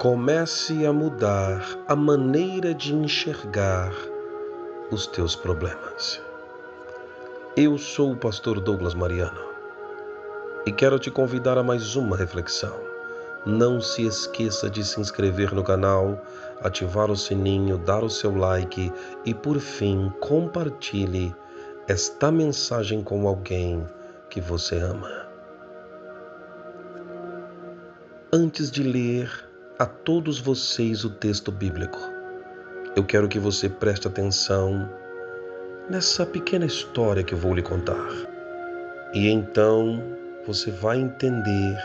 Comece a mudar a maneira de enxergar os teus problemas. Eu sou o pastor Douglas Mariano e quero te convidar a mais uma reflexão. Não se esqueça de se inscrever no canal, ativar o sininho, dar o seu like e, por fim, compartilhe esta mensagem com alguém que você ama. Antes de ler a todos vocês o texto bíblico, eu quero que você preste atenção nessa pequena história que eu vou lhe contar. E então você vai entender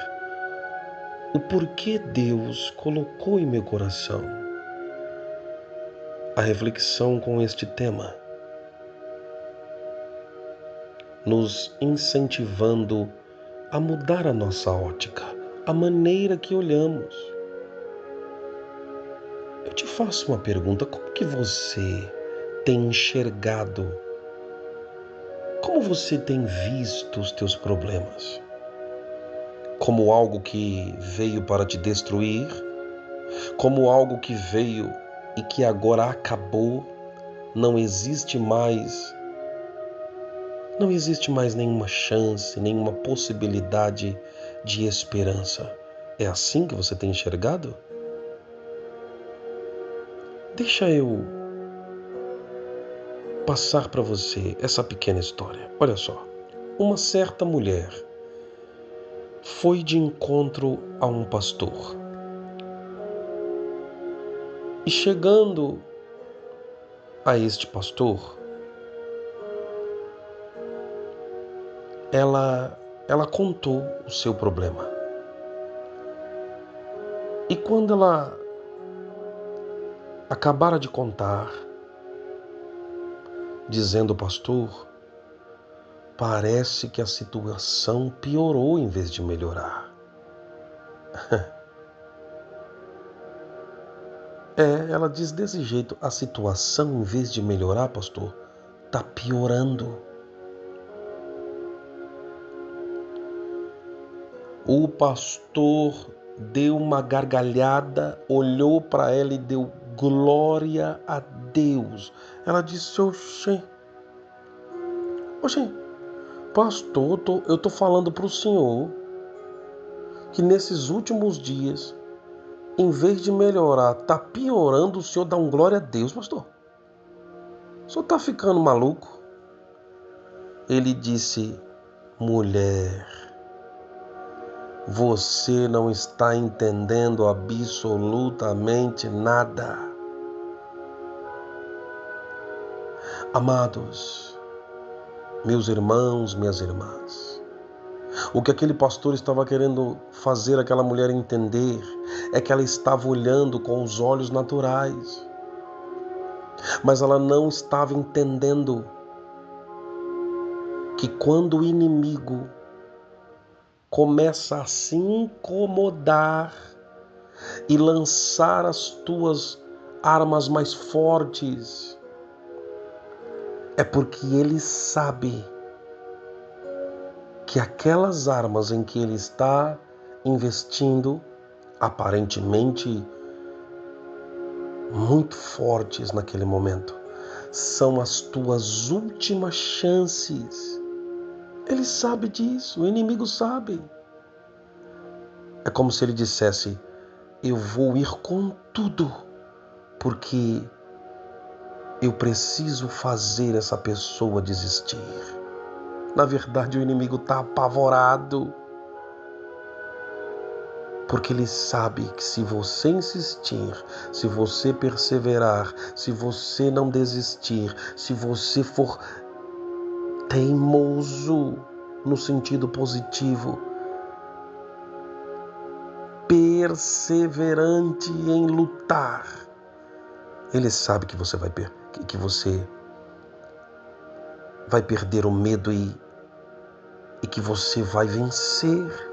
o porquê Deus colocou em meu coração a reflexão com este tema, nos incentivando a mudar a nossa ótica, a maneira que olhamos. Eu te faço uma pergunta: como que você tem enxergado? Como você tem visto os teus problemas? Como algo que veio para te destruir? Como algo que veio e que agora acabou? Não existe mais nenhuma chance, nenhuma possibilidade de esperança. É assim que você tem enxergado? Deixa eu passar para você essa pequena história. Olha só, uma certa mulher foi de encontro a um pastor. E chegando a este pastor, ela contou o seu problema. E quando ela acabara de contar, dizendo ao pastor, parece que a situação piorou em vez de melhorar. Ela diz desse jeito, a situação em vez de melhorar, pastor, está piorando. O pastor deu uma gargalhada, olhou para ela e deu glória a Deus. Ela disse, oxê, pastor, eu estou falando para o senhor que nesses últimos dias, em vez de melhorar, está piorando, o senhor dá um glória a Deus, pastor. O senhor está ficando maluco? Ele disse, mulher, você não está entendendo absolutamente nada. Amados, meus irmãos, minhas irmãs, o que aquele pastor estava querendo fazer aquela mulher entender é que ela estava olhando com os olhos naturais, mas ela não estava entendendo que quando o inimigo começa a se incomodar e lançar as tuas armas mais fortes, é porque ele sabe que aquelas armas em que ele está investindo, aparentemente muito fortes naquele momento, são as tuas últimas chances. Ele sabe disso, o inimigo sabe. É como se ele dissesse, eu vou ir com tudo, porque eu preciso fazer essa pessoa desistir. Na verdade, o inimigo está apavorado, porque ele sabe que se você insistir, se você perseverar, se você não desistir, se você for teimoso no sentido positivo, perseverante em lutar, ele sabe que você vai perder o medo e que você vai vencer.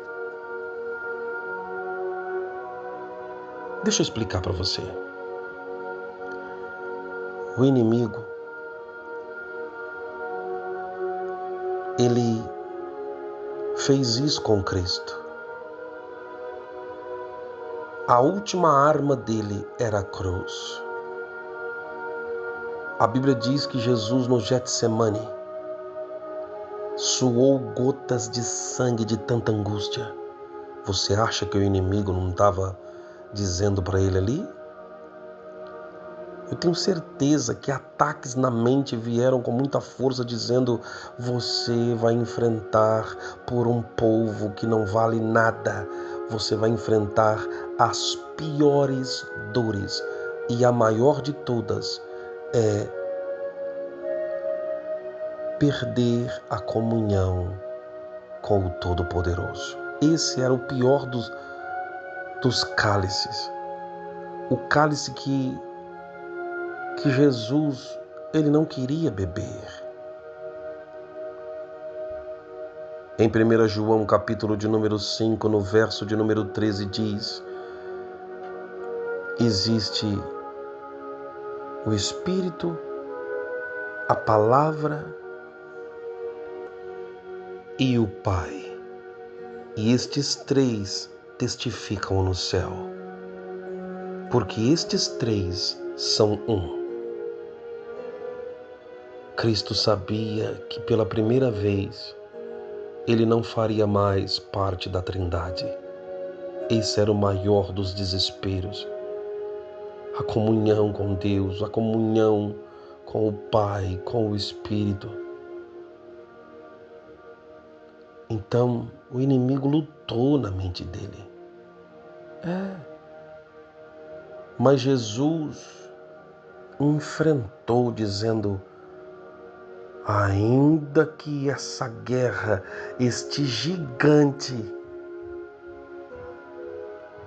Deixa eu explicar para você. O inimigo, ele fez isso com Cristo. A última arma dele era a cruz. A Bíblia diz que Jesus no Getsemane suou gotas de sangue de tanta angústia. Você acha que o inimigo não estava dizendo para ele ali? Eu tenho certeza que ataques na mente vieram com muita força dizendo: você vai enfrentar por um povo que não vale nada. Você vai enfrentar as piores dores. E a maior de todas é perder a comunhão com o Todo-Poderoso. Esse era o pior dos cálices. O cálice que Jesus ele não queria beber. Em 1 João, capítulo de número 5, no verso de número 13, diz: existe o Espírito, a Palavra e o Pai. E estes três testificam no céu, porque estes três são um. Cristo sabia que pela primeira vez ele não faria mais parte da Trindade. Esse era o maior dos desesperos. A comunhão com Deus, a comunhão com o Pai, com o Espírito. Então, o inimigo lutou na mente dele. Mas Jesus enfrentou dizendo: ainda que essa guerra, este gigante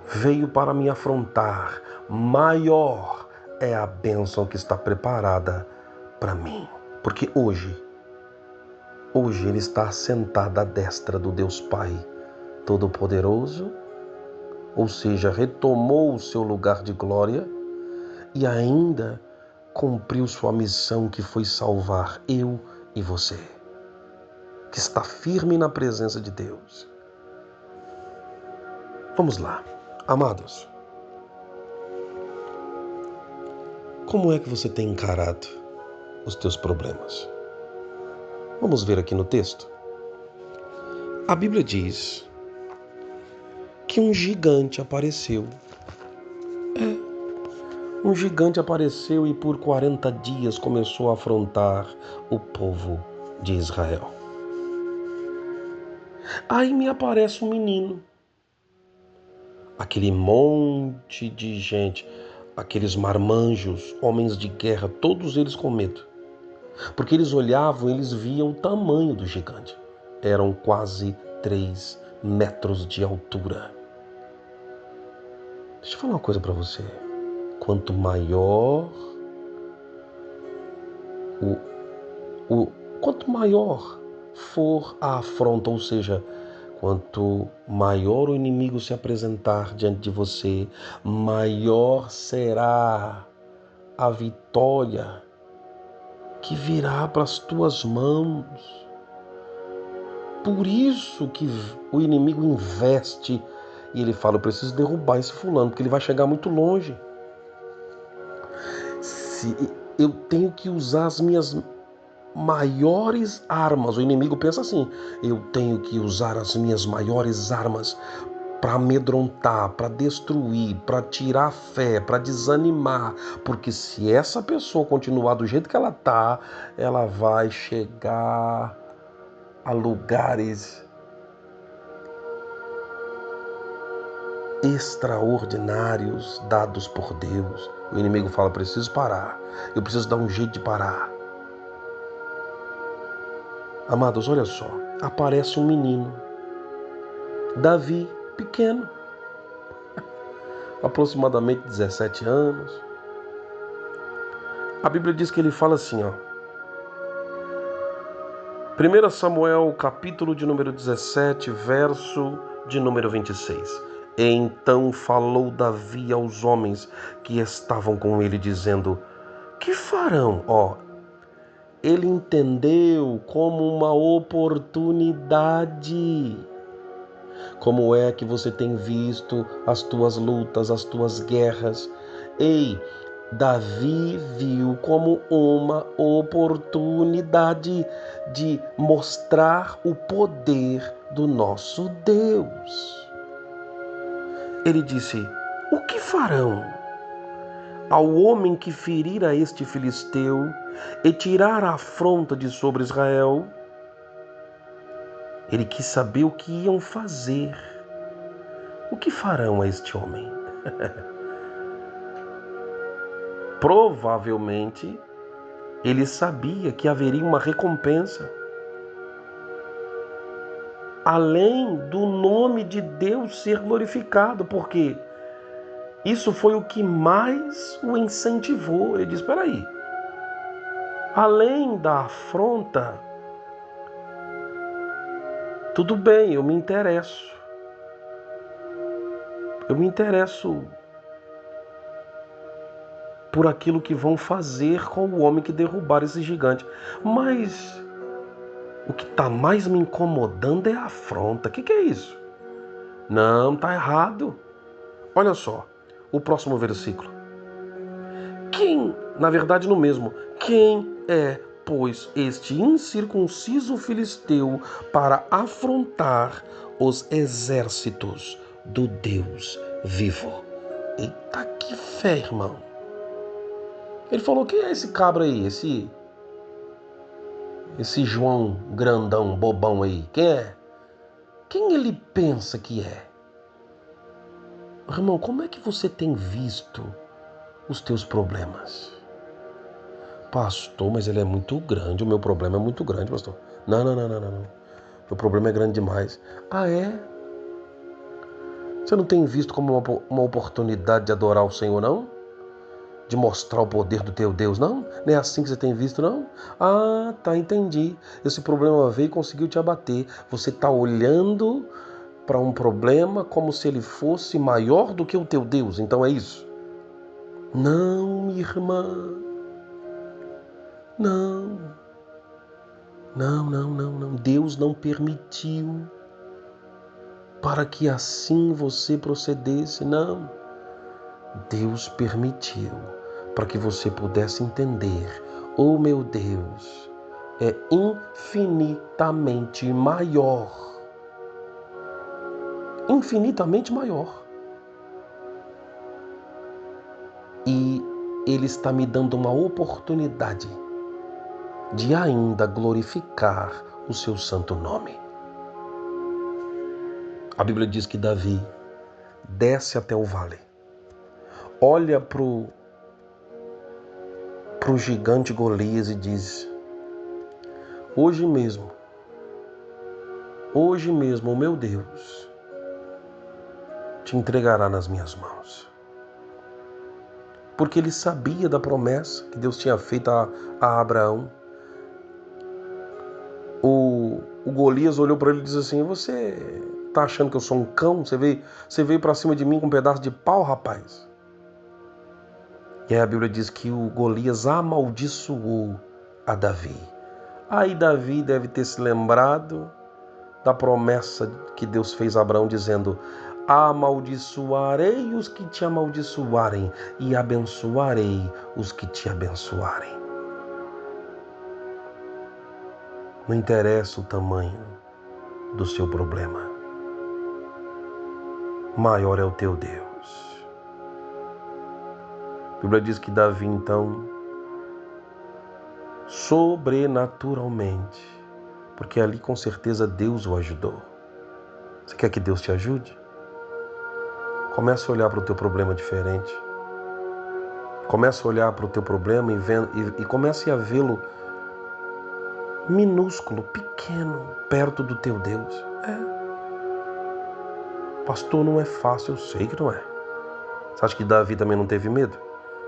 veio para me afrontar, maior é a bênção que está preparada para mim. Porque hoje ele está sentado à destra do Deus Pai Todo-Poderoso, ou seja, retomou o seu lugar de glória e ainda cumpriu sua missão, que foi salvar eu e você, que está firme na presença de Deus. Vamos lá, amados. Como é que você tem encarado os teus problemas? Vamos ver aqui no texto. A Bíblia diz que um gigante apareceu. Um gigante apareceu e por 40 dias começou a afrontar o povo de Israel. Aí me aparece um menino. Aquele monte de gente, aqueles marmanjos, homens de guerra, todos eles com medo. Porque eles olhavam, eles viam o tamanho do gigante. Eram quase 3 metros de altura. Deixa eu falar uma coisa para você. Quanto maior quanto maior for a afronta, ou seja, quanto maior o inimigo se apresentar diante de você, maior será a vitória que virá para as tuas mãos. Por isso que o inimigo investe e ele fala: eu preciso derrubar esse fulano, porque ele vai chegar muito longe. Eu tenho que usar as minhas maiores armas. O inimigo pensa assim: eu tenho que usar as minhas maiores armas para amedrontar, para destruir, para tirar a fé, para desanimar, porque se essa pessoa continuar do jeito que ela está, ela vai chegar a lugares extraordinários dados por Deus. O inimigo fala: preciso parar, eu preciso dar um jeito de parar. Amados, olha só, aparece um menino, Davi, pequeno, aproximadamente 17 anos. A Bíblia diz que ele fala assim, 1 Samuel, capítulo de número 17, verso de número 26. Então falou Davi aos homens que estavam com ele, dizendo: que farão? Ele entendeu como uma oportunidade. como é que você tem visto as tuas lutas, as tuas guerras. Ei, Davi viu como uma oportunidade de mostrar o poder do nosso Deus. Ele disse: o que farão ao homem que ferir a este filisteu e tirar a afronta de sobre Israel? Ele quis saber o que iam fazer. O que farão a este homem? Provavelmente, ele sabia que haveria uma recompensa. Além do nome de Deus ser glorificado, porque isso foi o que mais o incentivou. Ele disse: espera aí, além da afronta, tudo bem, eu me interesso. Eu me interesso por aquilo que vão fazer com o homem que derrubar esse gigante. Mas o que está mais me incomodando é a afronta. O que é isso? Não, está errado. Olha só, o próximo versículo. Na verdade no mesmo, quem é, pois, este incircunciso filisteu para afrontar os exércitos do Deus vivo? Eita, que fé, irmão. Ele falou: quem é esse cabra aí? Esse João grandão, bobão aí? Quem é? Quem ele pensa que é? Irmão, como é que você tem visto os teus problemas? Pastor, mas ele é muito grande, o meu problema é muito grande, pastor. Não. Meu problema é grande demais. Ah, é? Você não tem visto como uma oportunidade de adorar o Senhor, não? De mostrar o poder do teu Deus, não? Não é assim que você tem visto, não? Ah, tá, entendi. Esse problema veio e conseguiu te abater. Você está olhando para um problema como se ele fosse maior do que o teu Deus. Então é isso? Não, minha irmã. Não. Deus não permitiu para que assim você procedesse, não. Deus permitiu para que você pudesse entender: oh, meu Deus é infinitamente maior. Infinitamente maior. E Ele está me dando uma oportunidade de ainda glorificar o seu santo nome. A Bíblia diz que Davi desce até o vale, olha para o gigante Golias e diz: hoje mesmo, o meu Deus te entregará nas minhas mãos. Porque ele sabia da promessa que Deus tinha feito a Abraão. O Golias olhou para ele e disse assim: você tá achando que eu sou um cão? Você veio para cima de mim com um pedaço de pau, rapaz? E aí a Bíblia diz que o Golias amaldiçoou a Davi. Aí Davi deve ter se lembrado da promessa que Deus fez a Abraão, dizendo: amaldiçoarei os que te amaldiçoarem e abençoarei os que te abençoarem. Não interessa o tamanho do seu problema, maior é o teu Deus. A Bíblia diz que Davi, então, sobrenaturalmente, porque ali com certeza Deus o ajudou. Você quer que Deus te ajude? Comece a olhar para o teu problema diferente. Comece a olhar para o teu problema e comece a vê-lo minúsculo, pequeno, perto do teu Deus. Pastor, não é fácil, eu sei que não é. Você acha que Davi também não teve medo?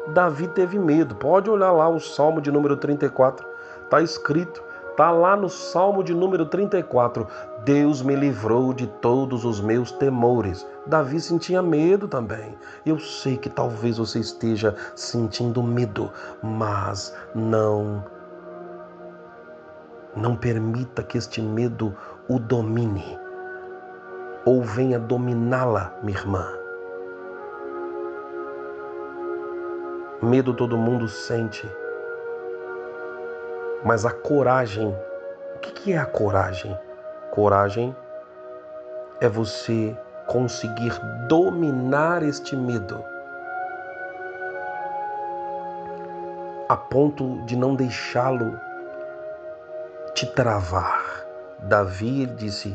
Davi teve medo. Pode olhar lá o Salmo de número 34. Está escrito, está lá no Salmo de número 34. Deus me livrou de todos os meus temores. Davi sentia medo também. Eu sei que talvez você esteja sentindo medo, mas não permita que este medo o domine. ou venha dominá-la, minha irmã. Medo todo mundo sente, mas a coragem, o que é a coragem? Coragem é você conseguir dominar este medo a ponto de não deixá-lo te travar. Davi, ele disse: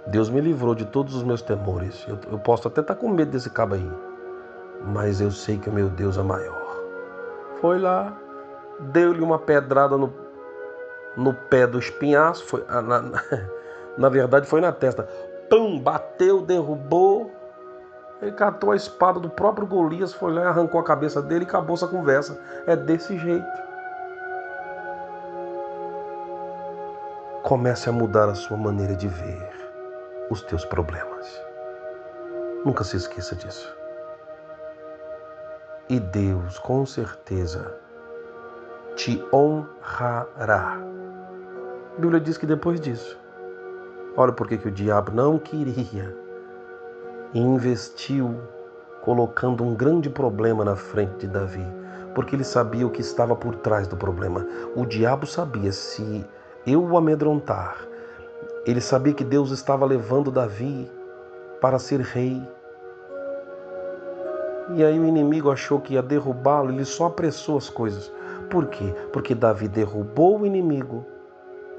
Deus me livrou de todos os meus temores. Eu posso até estar com medo desse cabo aí, mas eu sei que o meu Deus é maior. Foi lá, deu-lhe uma pedrada no pé do espinhaço, na verdade foi na testa. Pum, bateu, derrubou. Ele catou a espada do próprio Golias, foi lá e arrancou a cabeça dele e acabou essa conversa. É desse jeito. Comece a mudar a sua maneira de ver os teus problemas. Nunca se esqueça disso. E Deus, com certeza, te honrará. A Bíblia diz que depois disso, olha por que o diabo não queria e investiu colocando um grande problema na frente de Davi, porque ele sabia o que estava por trás do problema. O diabo sabia, se eu o amedrontar, ele sabia que Deus estava levando Davi para ser rei. E aí o inimigo achou que ia derrubá-lo, ele só apressou as coisas. Por quê? Porque Davi derrubou o inimigo,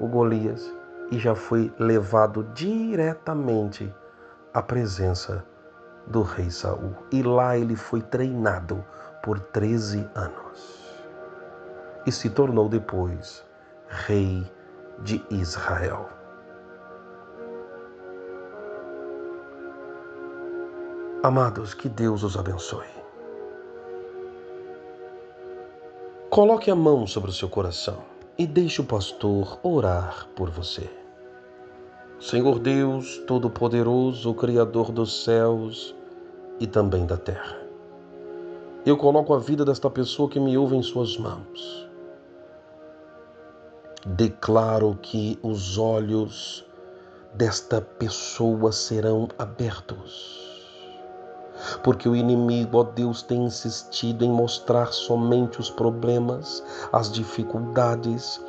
o Golias, e já foi levado diretamente à presença do rei Saul. E lá ele foi treinado por 13 anos. E se tornou depois rei de Israel. Amados, que Deus os abençoe. Coloque a mão sobre o seu coração e deixe o pastor orar por você. Senhor Deus Todo-Poderoso, Criador dos céus e também da terra, eu coloco a vida desta pessoa que me ouve em suas mãos. Declaro que os olhos desta pessoa serão abertos, porque o inimigo, ó Deus, tem insistido em mostrar somente os problemas, as dificuldades,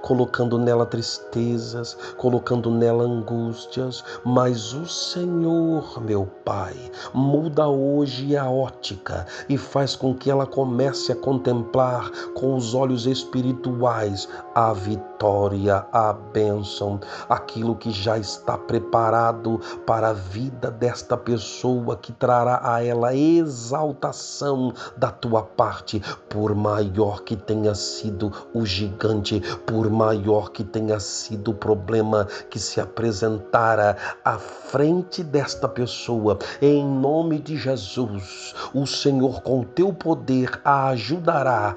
colocando nela tristezas, colocando nela angústias, mas o Senhor, meu Pai, muda hoje a ótica e faz com que ela comece a contemplar com os olhos espirituais a vitória, a bênção, aquilo que já está preparado para a vida desta pessoa, que trará a ela exaltação da tua parte, por maior que tenha sido o gigante, por maior que tenha sido o problema que se apresentara à frente desta pessoa. Em nome de Jesus, o Senhor com teu poder a ajudará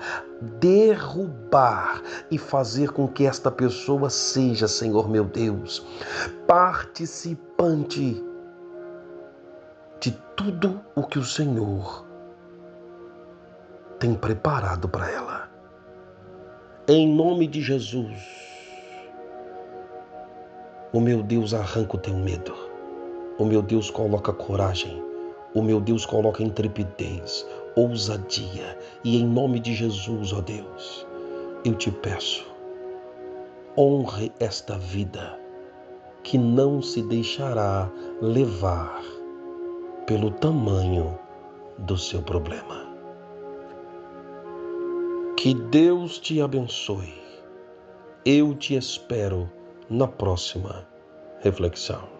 derrubar e fazer com que esta pessoa seja, Senhor meu Deus, participante de tudo o que o Senhor tem preparado para ela. Em nome de Jesus, o meu Deus arranca o teu medo, o meu Deus coloca coragem, o meu Deus coloca intrepidez, ousadia, e em nome de Jesus, ó Deus, eu te peço, honre esta vida que não se deixará levar pelo tamanho do seu problema. Que Deus te abençoe. Eu te espero na próxima reflexão.